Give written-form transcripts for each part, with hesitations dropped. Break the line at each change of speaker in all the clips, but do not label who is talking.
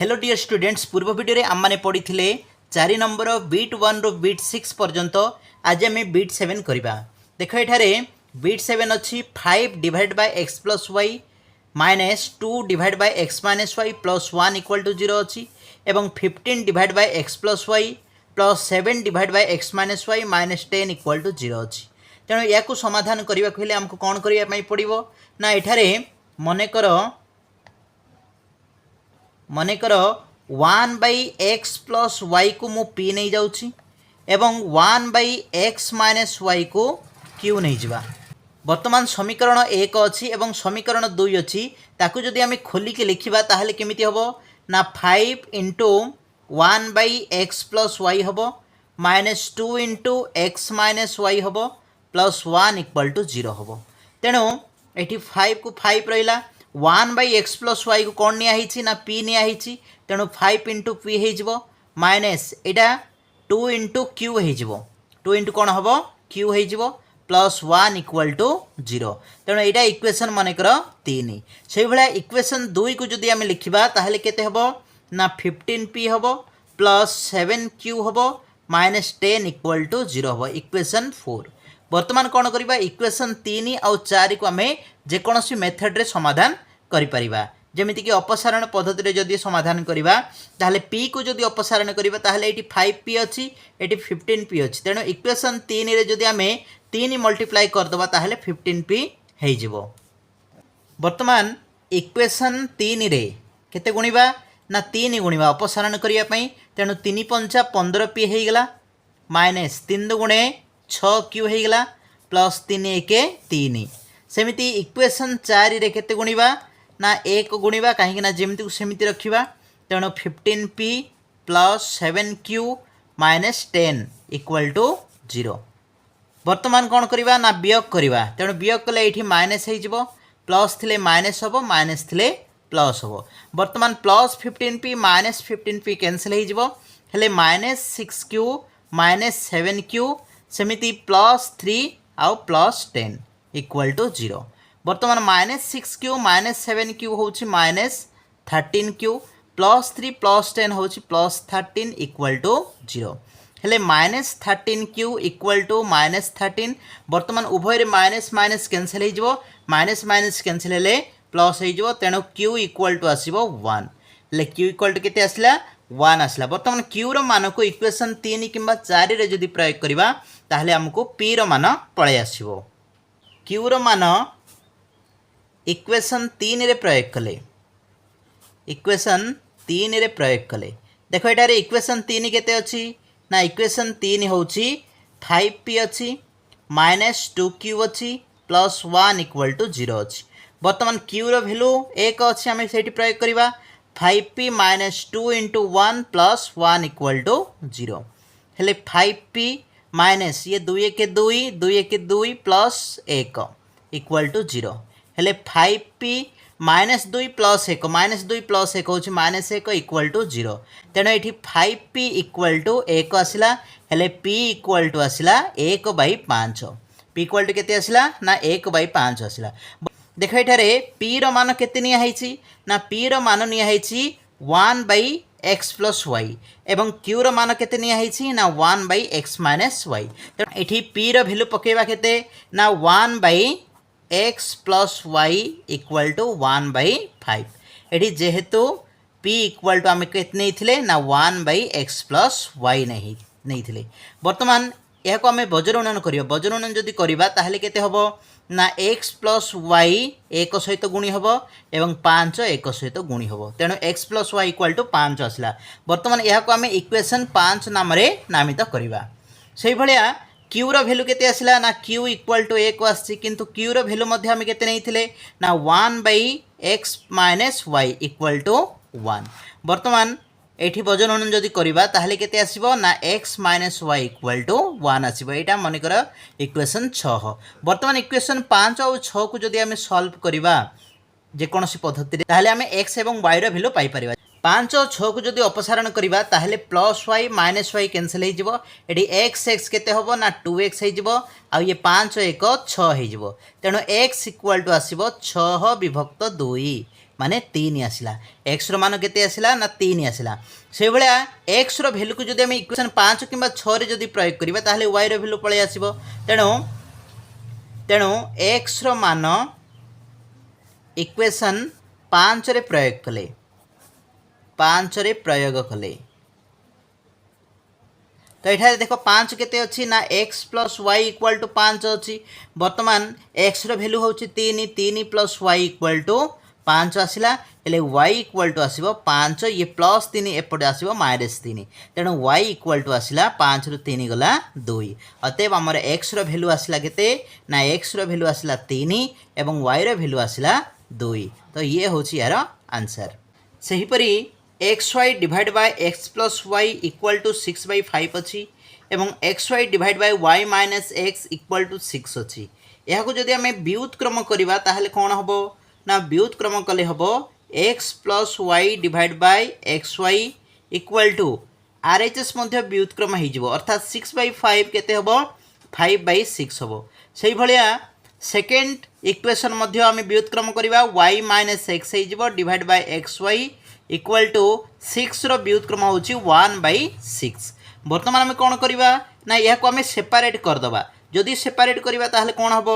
Hello dear students, पूर्व video रे आम पढ़ी 4 नंबर बीट 1 रो बीट 6 पर्यंत आज आम बीट 7 करवा। देख ये बीट 7 अच्छी 5 divide by x plus y minus 2 divide by x minus y plus 1 equal to 0 अच्छी एवं 15 divide by x plus y plus 7 divide by x minus y minus 10 equal to 0 अच्छी। तेणु या समाधान करने को आमको कौन करने पड़ो ना एठारे मनेकर 1 बाई एक्स प्लस वाई को मु पी नहीं जाऊँगी एवं 1 बाई एक्स माइनस वाई को क्यू नहीं जावा। वर्तमान समीकरण 1 अच्छी एवं समीकरण 2 अच्छी ताकू जदि आम खोलिकी लिखा ताहले केमिति हबो ना 5 into 1 by x plus Y हम minus 2 into X minus Y हम प्लस 1 इक्वल टू 0 हम। तेणु ये 5 को 5 रहा 1 बाई एक्स प्लस वाई को कौन नियाही ना पी नियाही। तेणु 5 इंटू पी हो माइनस यहाँ 2 इंटू क्यू हो 2 इंटू कौन हम क्यू हो प्लस 1 इक्वल टू 0। तेणु यहाँ इक्वेशन मनकर 3 से भाया इक्वेशन 2 को जदि आम लिखा ताहले केते हबो ना 15 पी हम प्लस 7 क्यू हम माइनस 10 इक्वल टू 0 हम इक्वेशन 4। वर्तमान कौन करवा इक्वेशन 3 आउ 4 को आम जेकोसी मेथड रे समाधान करिपरिबा। जमिति कि अपसारण पद्धति रे जदि समाधान करवा ताहले पी को जदि अपसारण करवा ताहले एटी 5p अच्छी एटी 15p अच्छी। तेणु इक्वेशन 3 रे जदि आम 3 मल्टीप्लाई करदबा ताहले 15p हो जिवो। वर्तमान इक्वेशन 3 रे केते गुणिबा ना 3 गुणिबा अपसारण करिया पई। तेणु 3 पंचा 15p हो गला माइनस 3 दुगुणे 6q हो गला प्लस 3 1 3। सेमिति इक्वेशन 4 रे केते गुणिबा ना 1 गुणिबा कहीं जमती सेमती रखा। तेणु 15p plus 7q minus 10 equal to 0। वर्तमान कौन करवा ना वियोग करवा। तेणु वियोग कले ये माइनस हो प्लस थे माइनस हम माइनस थे प्लस हम। वर्तमान plus 15p minus 15p cancel हो माइनस 6q माइनस 7q सेमिति प्लस 3 आउ प्लस 10 इक्वल टू 0। वर्तमान माइनस 6q माइनस 7q हूँ माइनस 13q प्लस 3 प्लस 10 हूँ प्लस 13 इक्वल टू 0। हेले minus 13q equal to minus 13। वर्तमान उभय माइनस माइनस कैनसल हो माइनस माइनस कैनसल हेले प्लस हो। तेणु q इक्वल टू आसो 1 हेले q इक्वल टू केते आसला 1 आसला। वर्तमान q रो मान को इक्वेशन 3 किंबा 4 रे जदि प्रयोग करबा ताहले हमको p रो मान पळे आसीबो। q रो मान इक्वेशन 3 रे प्रयोग कले इक्वेशन 3 रे प्रयोग कले देखो एटारे इक्वेशन 3 केते अछि ना इक्वेशन 3 होछि 5p अछि माइनस 2q अछि प्लस 1 इक्वल टू 0 अछि। वर्तमान q रो वैल्यू 1 अछि आमे सेठी प्रयोग करबा 5p minus 2 into 1 plus 1 equal to 0 हेले 5p माइनस ये 2 1 2 2 1 2 प्लस 1 इक्वल टू 0 हेले 5p minus 2 plus 1 minus 2 plus 1 हूँ माइनस 1 इक्वल टू 0। तेणु ये 5p इक्वल टू 1 आसला हेले p इक्वल टू आसला 1 बाई 5। p इक्वल टू केते आसला ना 1 बाई 5 आसला। देख ये p रो मान केते निया हैछि ना p रो मान निया हैछि 1 बाई एक्स प्लस वाई एवं q रो मान केते निया हैछि ना 1 बाई एक्स माइनस वाई। तेणु ये p रो वैल्यू पकेबा केते ना 1 by x plus y equal to 1 by 5। ये जेहेतु p इक्वल टू आम के नहीं ना 1 बाई एक्स प्लस वाई नहीं थे। वर्तमान यह आम बज्रगुणन कर बज्रगुणन जदि करवा ताहले केते हबो ना x प्लस वाई 1 सहित गुणी हम एवं 5 1 सहित गुणी हम। तेणु x plus y equal to 5 आसला। वर्तमान यह आम इक्वेशन 5 नाम नामित करवा। से भाया q रो वैल्यू केते आसला ना q इक्वल टू 1 आसी किंतु q रो वैल्यू मध्ये हम केते नहीं थिले ना 1 by x minus y equal to 1। वर्तमान एठी बज्रगुणन जदि करबा ताहले केते आसीबो ना x minus y equal to 1 आसीबो। एटा मन कर इक्वेशन 6। वर्तमान इक्वेशन 5 और 6 को जदि हम सॉल्व करबा जेकोसी पद्धति रे ताहले हम x एवं y रो वैल्यू पाई परिबा। 5 और 6 को जदि अपसारण करवा ताहले plus y minus y cancel हो एक्स एक्स केते होबो ना 2x हो आ ये 5 1 6 हो। तेणु x इक्वल टू आसीबो 6 विभक्त 2 माने 3 आसला एक्स मान केते आसला ना 3 आसला से भाया एक्स भैल्यू को जब आम इक्वेशन 5 कि 6 जदि प्रयोग करवा ताहले वाई भैल्यू पलि आसो तेणु तेणु एक्स मान इक्वेशन 5 रे प्रयोग कले 5 रे प्रयोग कले तो ये देख 5 केते अच्छी ना x plus Y equal to 5 अच्छी बर्तमान एक्स भैल्यू हूँ 3 3 प्लस वाई इक्वाल टू 5 आसला हेले वाई इक्वाल टू आसो 5 ये प्लस 3 एपटे आसो -3 तेणु वाई इक्वाल टू आसला 5 रु 3 गला 2 अतएव आमर एक्स भैल्यू आसला केते ना एक्स भैल्यू आसला 3 एवं वाई भैल्यू आसला 2 तो ये हूँ यार आंसर सेहीपरी X Y divide by x plus Y equal to 6/5 अच्छी एवं X Y divide by Y minus X equal to 6 अच्छी यहाँ जदि आम व्युत्क्रम करवा ताहले कौन हम ना व्युत्क्रम कले हम x plus y divide by x y equal to R H S व्युत्क्रम हो अर्थात 6/5 केते हम 5/6 हम से भाया सेकेंड इक्वेशन आम व्युत्क्रम करवा वाई माइनस एक्स हो divide by x y equal to 6 व्युत्क्रम हूँ 1/6 बर्तमान आम कौन करवा ना यह आम सेपारेट करदे जदि सेपारेट करवा ताहले कौन हम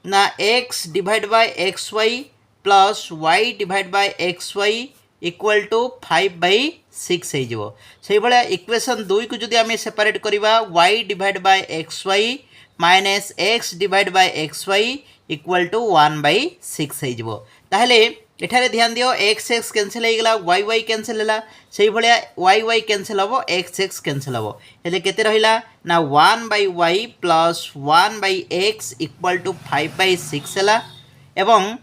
ना x divide by x y plus y divide by x y equal to 5/6 हो से भाया इक्वेशन 2 को जदि आम सेपारेट करवा y divide by x y minus x divide by x y equal to 1/6 हो ताहले एठारे ध्यान दियो एक्स एक्स कैंसिल हो गला वाई वाई कैंसिल है से भाया वाई वाई कैंसिल हम एक्स एक्स कैंसिल हम हेले केते रहिला ना 1/y plus 1/x equal to 5/6 है एवं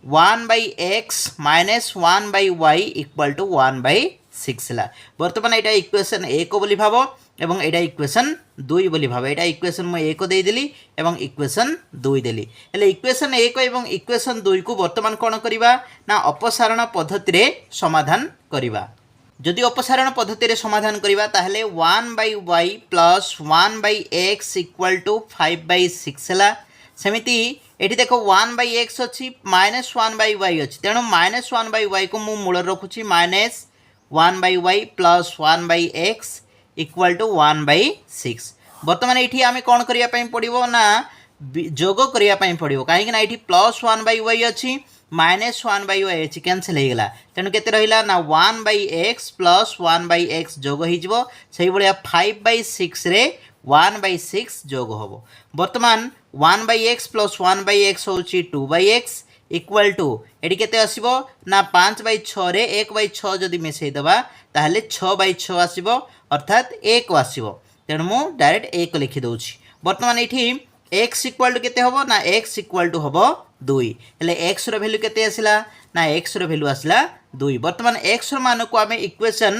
1/x minus 1/y equal to 1/6 है बर्तमान यहाँ इक्वेशन 1 बोली भाव एवं यहाँ इक्वेशन 2 बोली भाव यहाँ इक्वेशन मुझे 1 देदेली एवं इक्वेशन 2 देली हेले इक्वेशन 1 एवं इक्वेशन 2 को बर्तमान कौन करवा ना अपसारण पद्धति रे समाधान करवा जदि अपसारण पद्धति रे समाधान करवा ताहले 1/y plus 1/x equal to 5/6 है सेमिति एठी देखो 1/x अच्छी माइनस 1/y अच्छी तेणु माइनस 1/y को मु मूल रखुची minus 1/y plus 1/x equal to 1/6 बर्तमान ये आम कौन करने पड़ो ना जोग करने पड़ो कहीं ये प्लस 1/y अच्छी माइनस 1/y अच्छी कैंसिल हो गला तेणु केते रहिला ना 1/x प्लस 1/x जोग हो से भाया 5/6 रे 1/6 जोग हम बर्तमान 1/x प्लस 1/x हूँ 2/x इक्वाल टू ये केते आसीबो ना 5/6 रे 1/6 जदि मिसेदेबा ताहले 6/6 आसीबो अर्थात 1 आसीबो तेणु मु डायरेक्ट 1 लिखि दउछि बर्तमान एठी x इक्वाल टू केते हबो ना x इक्वाल टू हबो 2 हेले x रो वैल्यू केते आसिला ना x रो वैल्यू आसिला 2 बर्तमान x रो मान को आमे इक्वेशन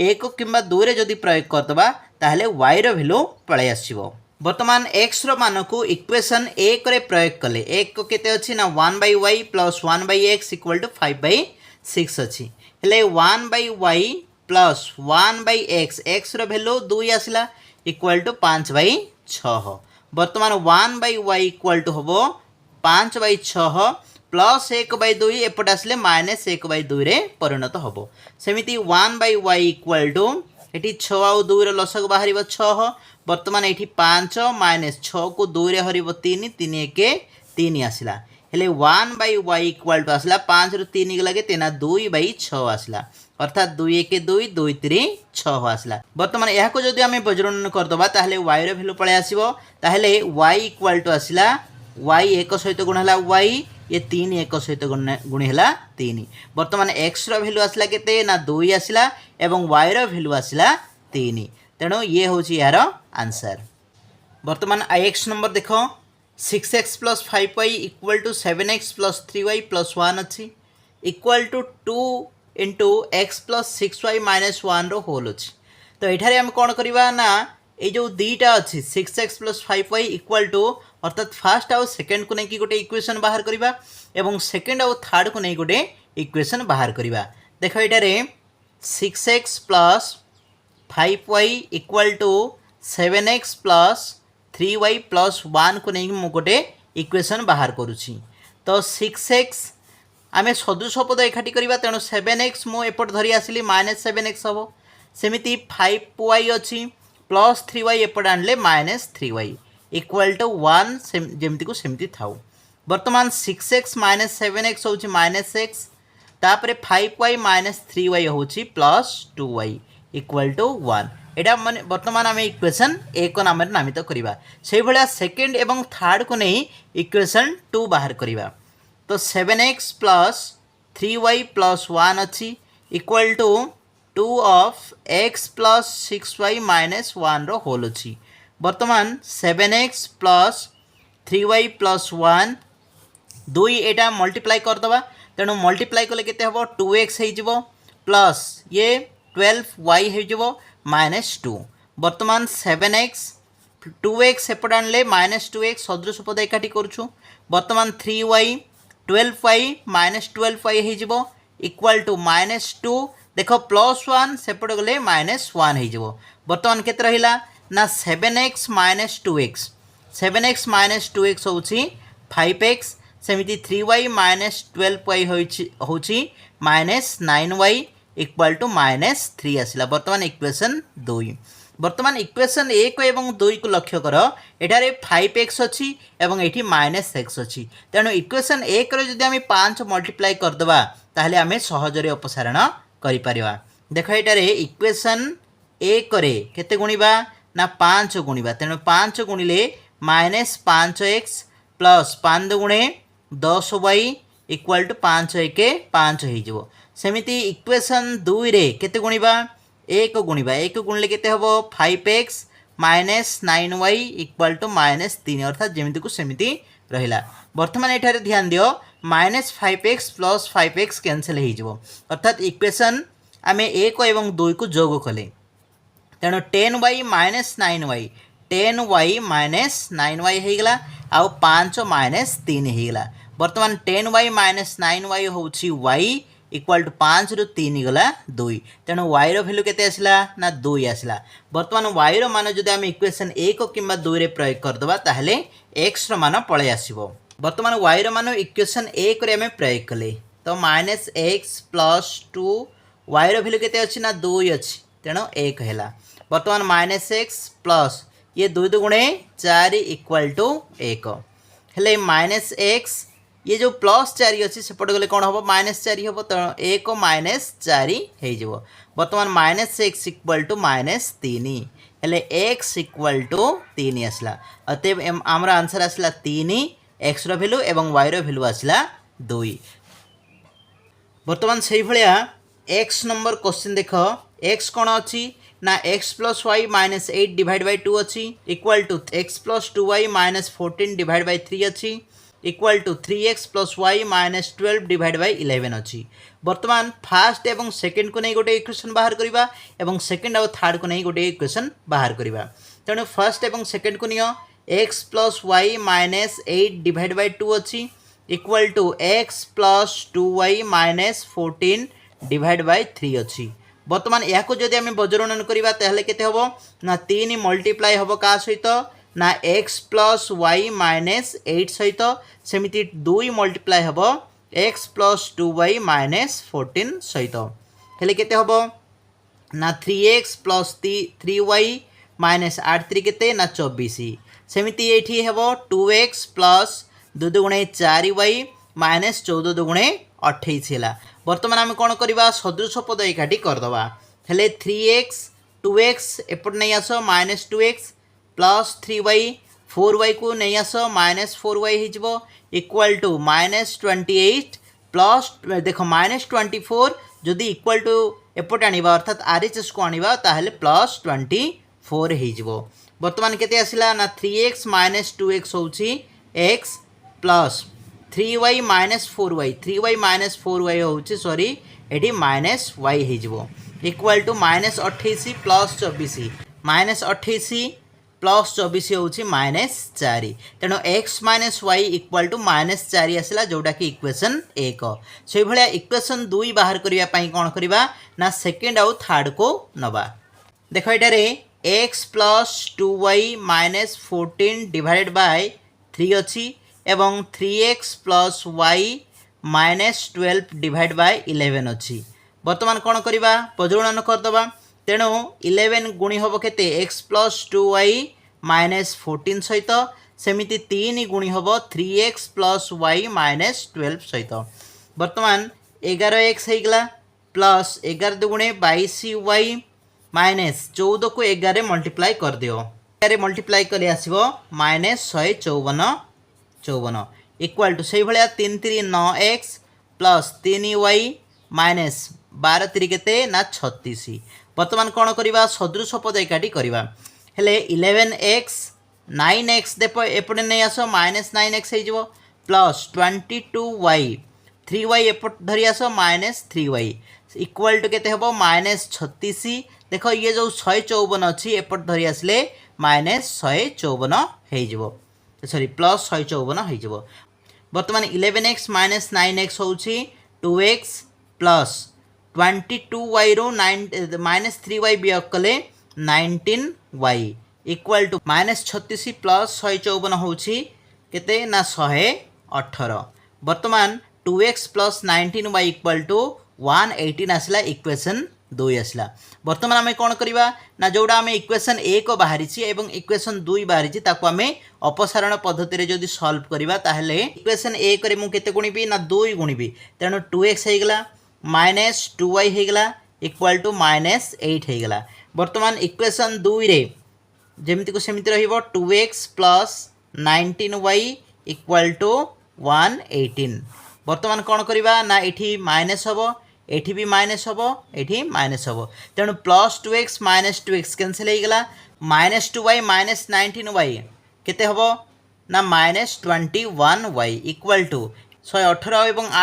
1 किंबा 2 रे जदि प्रयोग करतबा ताहले y रो वैल्यू पळे आसीबो बर्तमान x रो मान को इक्वेशन 1 रे प्रयोग कले 1 को केते अछि ना 1/y plus 1/x equal to 5/6 अछि हेले 1/y प्लस 1/x x रो वैल्यू 2 आसिला इक्वल टू 5/6 बर्तमान 1/y इक्वल टू हबो 5/6 प्लस 1/2 एपटे आसले माइनस 1/2 रे परिणत हबो सेमिति 1/y इक्वल टू एटी 6 आउ 2 रे लसक बाहरिबो 6 बर्तमान ये 5 माइनस 6 को 2 रे हरिबो 3 3 1 3 आसला हेले 1/y इक्वल टू आसला 5 रु 3 गला के तेना 2/6 आसला अर्थात 2 1 2 2 3 6 आसला बर्तमान यहाँ को जदि आम बज्रन करदबा ताहले y रो वैल्यू पळे आसीबो ताहले y इक्वल टू आसला y 1 सहित गुण हला y ये 3 1 सहित गुणी हला 3 बर्तमान x रो वैल्यू आसला केते ना 2 आसला एवं y रो वैल्यू आसला 3 तेणु ये हूँ यार आंसर बर्तमान x नंबर देख 6x plus 5y equal to 7x plus 3y plus 1 अच्छी equal to 2 into x plus 6y minus 1 रो होल अच्छी तो ये आम कौन करवा ना ये जो दीटा अच्छी 6x plus 5y equal to अर्थात फास्ट आउ सेकेंड को लेकिन गोटे इक्वेशन बाहर करवा एवं सेकेंड आउ थर्ड को नहीं गोटे इक्वेशन बाहर करवा देख ये 6x plus 5y equal to 7x plus 3y plus 1 को नहीं मुझे गोटे इक्वेशन बाहर करुँची तो 6x आम सदृश पद एकाठी करवा तेणु 7x मु एपट धरी आसली -7x हम सेमती 5y अच्छी +3y एपट आनले -3y इक्वाल टू 1 जमती को सेमती थाउ बर्तमान 6x - 7x हूँ -x तापर 5y - 3y हूँ +2y इक्वाल टू 1 एटा माने बर्तमान आम इक्वेशन 1 नाम नामित करवा से भाया सेकेंड एवं थर्ड को नहीं इक्वेशन 2 बाहर करवा तो 7x + 3y + 1 अच्छी equal to 2 of x + 6y - 1 रो होल अच्छी बर्तमान 7x + 3y + 1 2 एटा मल्टीप्लाई करदे तेणु मल्टीप्लाई कले केते हबो 2x हो प्लस ये 12y हो -2 बर्तमान 7x 2x एपट आनले -2x सदृश पद एकाठी करूँ बर्तमान 3y 12y - 12y हो इक्वाल टू -2 देख +1 सेपट गले -1 हो बर्तमान केते रहिला ना 7x - 2x 7x - 2x हूँ 5x सेमिति 3y - 12y हूँ -9y इक्वाल टू -3 आसला बर्तमान इक्वेशन 2 बर्तमान इक्वेशन 1 एवं 2 को लक्ष्य कर एठारे 5x अच्छी एवं एठी -x अच्छी तेणु इक्वेशन 1 रे जदि आम 5 मल्टीप्लाई करदे ताहले आम सहजरे अपसारण करिपारिबा देख एटारे इक्वेशन 1 रे केते गुणिबा ना 5 गुणिबा तेणु 5 गुणिले -5x प्लस 5 गुणे 10y इक्वाल टू 5 1 5 हो सेमिति इक्वेशन 2 रे केते गुणिबा 1 गुणिले केते हबो 5x - 9y इक्वाल टू -3 अर्थात जेमिति को सेमिति रहिला बर्तमान एठारे ध्यान दियो -5x + 5x कैंसिल हो अर्थात इक्वेशन आमे 1 एवं 2 को जोग कले तेणु 10y - 9y 10y - 9y होगला आउ 5 - 3 होगला बर्तमान 10y - 9y हूँ y इक्वाल टू 5 रु 3 गला 2 तेणु y रो वैल्यू केते आसला ना 2 आसला बर्तमान y रो मान जदि आम इक्वेशन 1 किंबा 2 रे प्रयोग करदबा ताहले x रो मान पळे आसीबो बर्तमान y रो मान इक्वेशन 1 रे आम प्रयोग कले तो -x + 2 y रो वैल्यू केते अछि ना 2 अछि तेणु 1 हैला बर्तमान -x प्लस ये 2 2 गुणे 4 इक्वाल टू 1 हेले -x ये जो +4 अच्छी सेपट गले कौन हम -4 हम तो 1 - 4 हो बर्तमान -x इक्वाल टू -3 हेले x इक्वाल टू 3 आसला अतएव आमर आंसर आसला 3 x रो वैल्यू एवं y रो वैल्यू आसला 2 बर्तमान से भाया x नंबर क्वेश्चन देख x कौन अच्छी ना x + y - 8 / 2 अच्छी इक्वाल टू x + 2y - 14 / 3 अच्छी इक्वाल टू 3x + y - 12 / 11 अच्छी बर्तमान फास्ट एवं सेकेंड को नहीं गोटे इक्वेशन बाहर करवा एवं सेकेंड और थर्ड को नहीं गोटे इक्वेशन बाहर करवा तेणु फर्स्ट एवं सेकेंड को नियो x + y - 8 / 2 अच्छी इक्वाल टू x + 2y - 14 / 3 अच्छी बर्तमान या जदि आम बज्रणन करवा ताहले केते हबो ना 3 मल्टीप्लाई हबो का सहित ना x + y - 8 सहित सेमिति 2 मल्टीप्लाई हबो x + 2y - 14 सहित हेले केते हबो ना 3x + 3y - 8 3 केते ना 24 सेमिति एठी हबो 2x + 2 2 गुणे 4y - 14 2 गुणे 28 हैला बर्तमान आम कौन करवा सदृश पद एकाठी करदबा हेले 3x 2x एपट नहीं आस -2x प्लस 3y 4y को नहीं आस -4y हो इक्वाल टू -28 प्लस देख -24 जदि इक्वाल टू एपट आनिबा अर्थात RHS को आनिबा ताहले +24 हो बर्तमान केते आसिला ना 3x - 2x होउची x plus 3y - 4y 3y - 4y होउची सॉरी एटी -y हो इक्वाल टू -28 प्लस 24 -28 प्लस 24 होउची -4 तेणु x - y इक्वाल टू -4 आसला जोटा कि इक्वेशन 1 से भाया इक्वेशन 2 बाहर करने कौन करवा ना सेकेंड आउ थर्ड को नवा देख ये x + 2y - 14 / 3 अच्छी एवं 3x + y -12 डिवाइड बाय 11 अच्छी बर्तमान कौन करवा प्रज्वलन करदे तेणु 11 गुणी हम के एक्स प्लस 2y -14 सहित सेमिति 3 गुणी हम 3x प्लस y -12 सहित बर्तमान 11x होगा प्लस 11 दुगुणे 22y -14 को 11 मल्टीप्लाई कर दियो 11 मल्टीप्लाई कर आसो -154 इक्वाल टू से भाया 3 3 9x प्लस 3y -12 3 के ना 36 बर्तमान कौन करवा सदृश पद एकाठी करवा हेले 11x 9x एपटे नहीं आस -9x हो प्लस 22y 3y एपट धरी आस -3y इक्वाल टू केते हबो -36 देख ये जो 154 अच्छी एपट धरी आसले -154 हो सॉरी प्लस 154 हो बर्तमान 11x -9x हूँ 2x प्लस 22y रू -3y वियोग कले 19y इक्वाल टू -36 प्लस 154 हूँ केते ना 118 बर्तमान 2x plus 19y equal to 118 आसला इक्वेशन 2 आसला बर्तमान आम कौन करवा ना जोड़ा आम इक्वेशन 1 बाहरी एवं इक्वेशन 2 बाहरी ताको आम अपसारण पद्धति जदि सॉल्व करवा ताहले इक्वेशन 1 रे मु केते गुणिबी ना 2 गुणिबी तेणु 2x होगला -2y होगला इक्वाल टू -8 होगला बर्तमान इक्वेशन 2 रे जेमती को सेमती रहिबो 2x plus 19y equal to 118 बर्तमान कौन करवा ना एठी माइनस हम एठी भी माइनस हम एठी माइनस हम तेणु plus 2x -2x cancel होगला -2y -19y केते हम ना -21y इक्वाल टू 118 और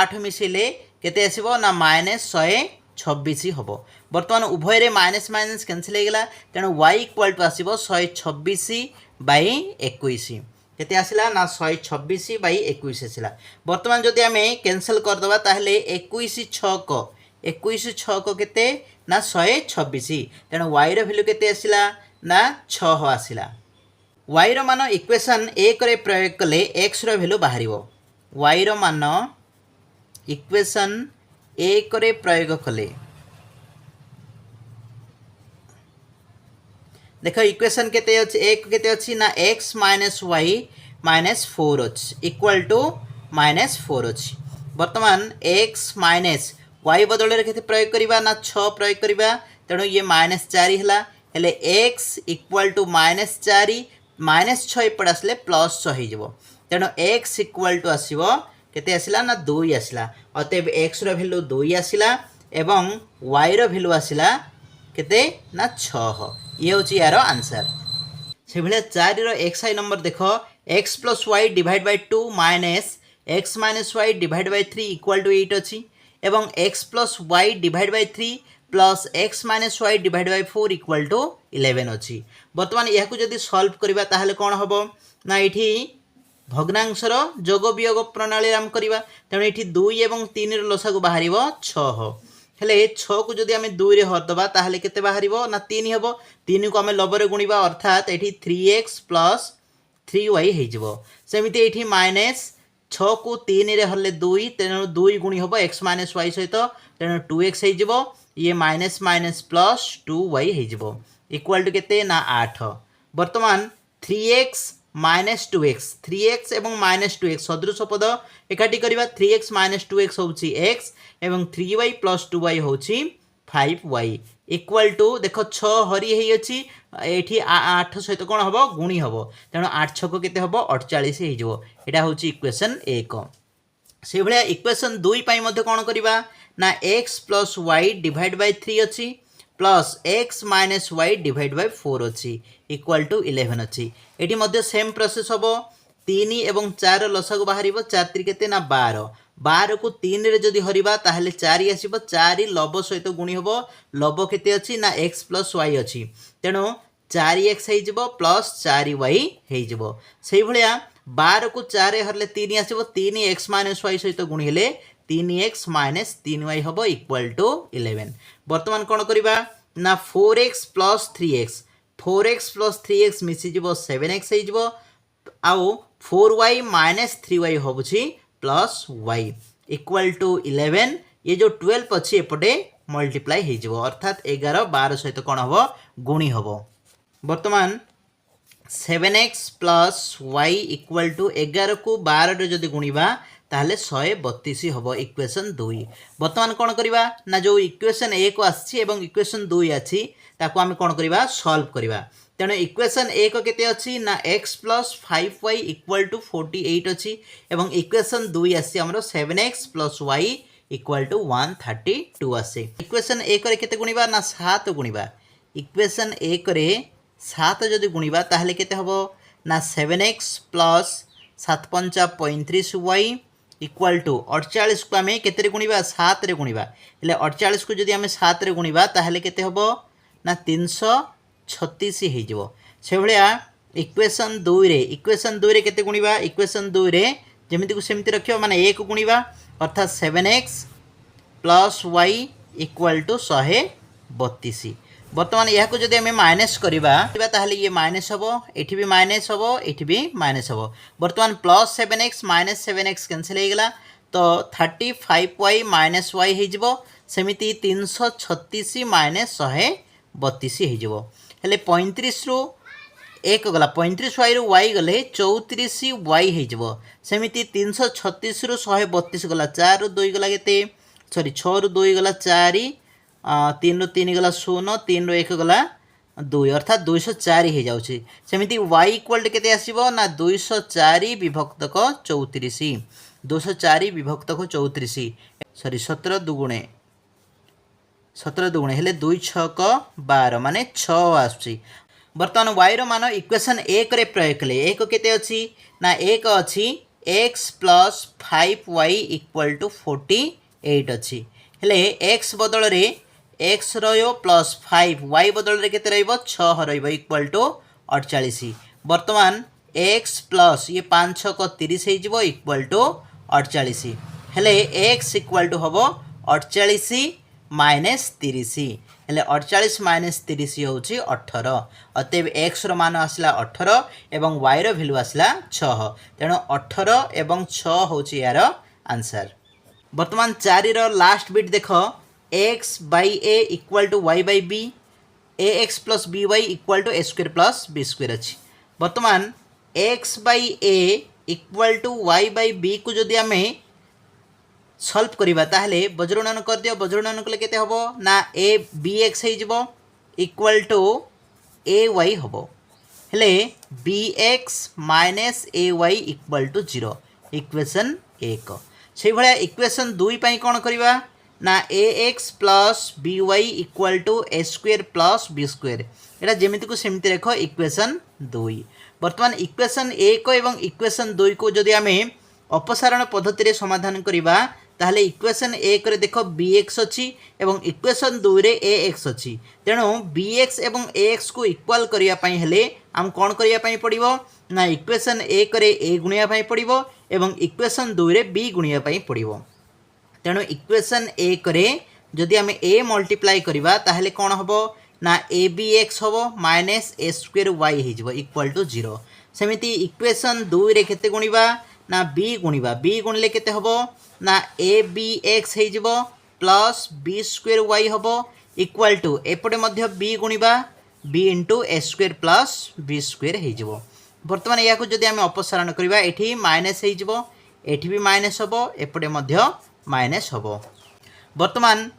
8 मिसेले केते आसीबो ना -126 हम बर्तमान उभय रे माइनस माइनस कैंसिल होगला तेणु y इक्वाल टू आसीबो 126 बाय 21 केते आसिला ना 126 बाई 21 आसिला बर्तमान जदि आम कैंसल करदे ताहले 21 6 को केते ना 126 तेणु y रो वैल्यू केते आसिला ना 6 आसिला y रो मान इक्वेशन 1 रे प्रयोग कले x रो वैल्यू बाहरिबो y रो मान इक्वेशन 1 रे प्रयोग कले देख इक्वेशन केते अछि एक केते अछि ना x -y -4 अछि इक्वल टू -4 अछि वर्तमान x y बदल रे केते प्रयोग करबा ना 6 प्रयोग करबा तेणु ये -4 हला हेले x इक्वल टू -4 -6 एपट आसले +6 हो जिवो तेणु x इक्वल टू आसीबो केते आसिला ना 2 आसिला अतएव x रो वैल्यू 2 आसिला एवं y रो वैल्यू आसिला केते ना 6 ये हूँ यार आंसर से भाया 4 रो xi नंबर देख x plus y divide by 2 minus x minus y divide by 3 equal to 8 अच्छी एवं x plus y divide by 3 plus x minus y divide by 4 equal to 11 अच्छी बर्तमान यह जदि सॉल्व करबा ताहले कौन हम ना ये भग्नांशर जोग वियोग प्रणाली आम करवा तेणु ये 2 और 3 लसागु बाहर 6 हेले 6 को जदि आम 2 रे हरदबा ताहले केते बाहरिबो ना 3 हेबो 3 को आम लबरे गुणिबा अर्थात एठी 3x प्लस 3y हो जिवो सेमिति एठी माइनस 6 को 3 रे हरले 2 तेणु 2 गुणी हेबो x माइनस y सहित तेणु 2x हो जिवो ये माइनस माइनस प्लस 2y हो जिवो इक्वल टू केते ना 8 वर्तमान 3x माइनस 2x 3x एवं माइनस 2x सदृश पद एकाठी करवा 3x माइनस 2x होउछि x एवं 3y plus 2y होउछि 5y equal to देख 6 हरी है अच्छी ये 8 सहित कौन हम गुणी हम तेणु 8 6 केते हम 48 हो यहाँ हूँ इक्वेशन 1 से भाया इक्वेशन 2 कौन करवा ना x plus y divide by 3 अच्छी plus x minus y divide by 4 अच्छी इक्वल टू 11 अच्छी एटी मध्य सेम प्रोसेस हम 3 एवं 4 लसागु बाहर 4 3 केते ना 12 12 को 3 रे जदि हरिबा ताहले 4 आसीबो 4 लब सहित गुणी हबो लब केते अछि ना x प्लस y अछि तेणु 4x हो जिवो प्लस 4y हो जिवो सेहि भलिया 12 को 4 हरले 3 आसीबो 3x माइनस y सहित गुणी हेले 3x माइनस 3y हबो इक्वल टू 11 वर्तमान कोन करिबा ना 4x plus 3x 4x plus 3x मिसी जिवो 7x हो जिवो आउ 4y माइनस 3y होबुछि प्लस y इक्वल टू 11 ये जो 12 अच्छी एपटे मल्टीप्लाई हो अर्थात 11 12 सहित कौन हम गुणी हम बर्तमान 7x plus y equal to 11 को 12 जदि गुणा ताहले 132 हम इक्वेशन 2 बर्तमान कौन करवा ना जो इक्वेशन 1 आसी इक्वेशन 2 अच्छी ताको आम कौन करवा सॉल्व करवा तेणु इक्वेशन 1 केते अच्छी ना x plus 5y equal to 48 अच्छी एवं इक्वेशन 2 आसी हमरो 7x plus y equal to 132 आसे इक्वेशन 1 रे केते गुणिबा ना 7 गुणिबा इक्वेशन 1 रे 7 जदि गुणिबा ताहले केते हबो ना 7x प्लस 7 पंचा 35y इक्वल टू 48 को आम केते गुणिबा 7 रे गुणिबा हेले 48 को जदि आम 7 रे गुणिबा ताहले केते हबो ना 336 हो जिवो से भलिया इक्वेशन 2 रे केते गुणिबा इक्वेशन 2 रे जेमिति को सेमिति रखियो माने 1 गुणिबा अर्थात 7x plus y equal to 132 बर्तमान यह को जदि आम माइनस करवा ताहले ये माइनस हम एठी भी माइनस हम एठी भी माइनस हम बर्तमान plus 7x minus 7x cancel हो गला तो 35y माइनस y हो सेमिति 336 माइनस 132 हो हेले 35 रु 1 गला 35y रु y गले 34y हो सेमिति 336 रु 132 गला 4 रु 2 गला केते सॉरी 6 रु 2 गला 4 3 रु 3 गला 0 3 रु 1 गला 2 अर्थात 204 हो जाउछि सेमिति y इक्वल केते आसीबो ना 204 विभक्तक 34 204 विभक्तक 34 सॉरी 17 दुगुणे हेले 2 6 12 माने 6 आछि बर्तमान y रो मान इक्वेशन 1 रे प्रयोग कले 1 केते अछि ना 1 अछि x plus 5y equal to 48 अछि हेले x बदल रे x रहियो प्लस 5 y बदल रे केते रहइबो 6 रहइबो इक्वल टू 48 बर्तमान x प्लस ये 5 6 को 30 हो जिवो इक्वल टू 48 हेले x इक्वल टू हबो 48 माइनस 30 हेले 48 माइनस 30 होउची 18 अतएव x रो मान आसला 18 एवं y रो वैल्यू आसला 6 तेणु 18 एवं 6 होउची यार आंसर बर्तमान 4 रो लास्ट बिट देखो x by a equal to y by b ax plus by equal to a square plus b square अच्छी बर्तमान x by a equal to y by b को जदि आम सॉल्व करवा ताहले बज्रगणन कर दियो बज्रगणन कले केते हबो ना a bx हो जिवो इक्वल टू ay हबो हेले bx minus ay equal to 0 equation 1 से भलिया इक्वेशन 2 पई कोन करबा ना ax plus by equal to a square plus b square एटा जेमिति को सेमिति रखो इक्वेशन 2 बर्तमान इक्वेशन 1 एवं इक्वेशन 2 को जदि आम अपसारण पद्धति रे समाधान करबा ताहले इक्वेशन 1 रे देखो bx अछि एवं इक्वेशन 2 रे ax अछि तेणु bx एवं ax को इक्वल करिया पई हेले हम कोन करिया पई पड़िबो ना इक्वेशन 1 रे a गुणिया पई पड़िबो एवं इक्वेशन 2 रे b गुणिया पई पड़िबो तेणु इक्वेशन 1 रे जदि आम a मल्टीप्लाई करबा ताहले कोन हबो ना abx हबो माइनस a स्क्वायर y हो जिवो इक्वल टू 0 सेमिति इक्वेशन 2 रे केते गुणिबा ना b गुणिबा b गुणले केते हबो ना abx हो जिवो प्लस b स्क्वायर y हबो इक्वल टू एपटे मध्य b गुणिबा b into a square plus b square हो जिवो बर्तमान या को जदि आम अपसारण करबा एठी माइनस हो जिवो एठी भी माइनस हबो एपटे मध्य माइनस हबो बर्तमान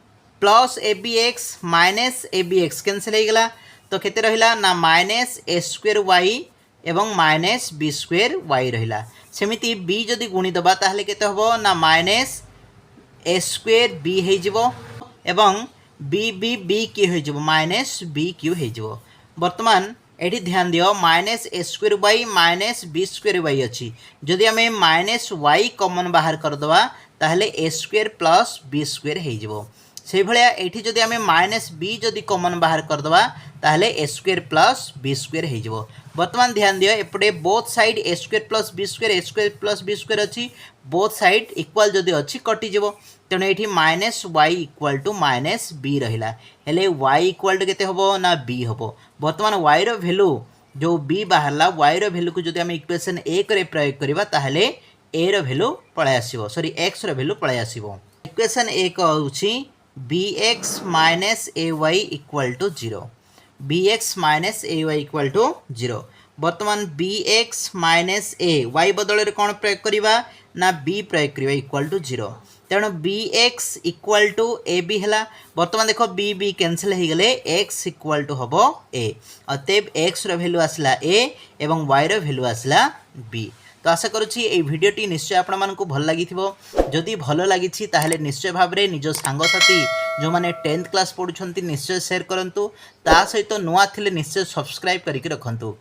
plus abx minus abx cancel हो गला तो केते रहिला ना माइनस a स्क्वायर y एवं माइनस b स्क्वायर y रहिला सेमिति b जदि गुणी दबा ताहले केते हबो ना माइनस a स्क्वायर b हो जिवो एवं b की हो जिवो माइनस b क्यू हो जिवो बर्तमान एठी ध्यान दियो minus a square y minus b square y अछि जदि आमे माइनस y कॉमन बाहर कर दबा ताहले a square plus b square हो जिवो से भलिया एठी जदि आमे माइनस b जदि कॉमन बाहर कर दबा ताहले a square plus b square हो जिवो बर्तमान ध्यान दियो एपटे both side a square plus b square अछि बोथ साइड इक्वल जदि अछि कटि जिवो तेणु एठी minus y equal to minus b रहिला हेले y इक्वल टू केते हबो ना b हबो बर्तमान y रो वैल्यू जो b बाहरला y रो वैल्यू को जदि हम इक्वेशन 1 रे प्रयोग करबा ताहले ए रो वैल्यू पळाइ आसीबो सॉरी एक्स रो वैल्यू पळाइ आसीबो इक्वेशन 1 होउची bx minus ay equal to 0 bx minus ay equal to 0 बर्तमान bx माइनस a y बदल रे कोन प्रयोग करिवा ना b प्रयोग करिवा इक्वल टू 0 तेणु bx equal to a b है बर्तमान देख बी बी कैनसल हो गले x इक्वल टू हम ए अतएव x रो वैल्यू आसला a एवं y रो वैल्यू आसला b तो आशा करुँची ये भिडटी निश्चय आपण मानकु भल लगी जदि भल लगी ताहले निश्चय भाव में निज सांगसाथी जो मैंने 10th क्लास पढ़ुंट निश्चय शेयर करूँ ता सहित नुआ थिले निश्चय सब्सक्राइब करके रखंतु।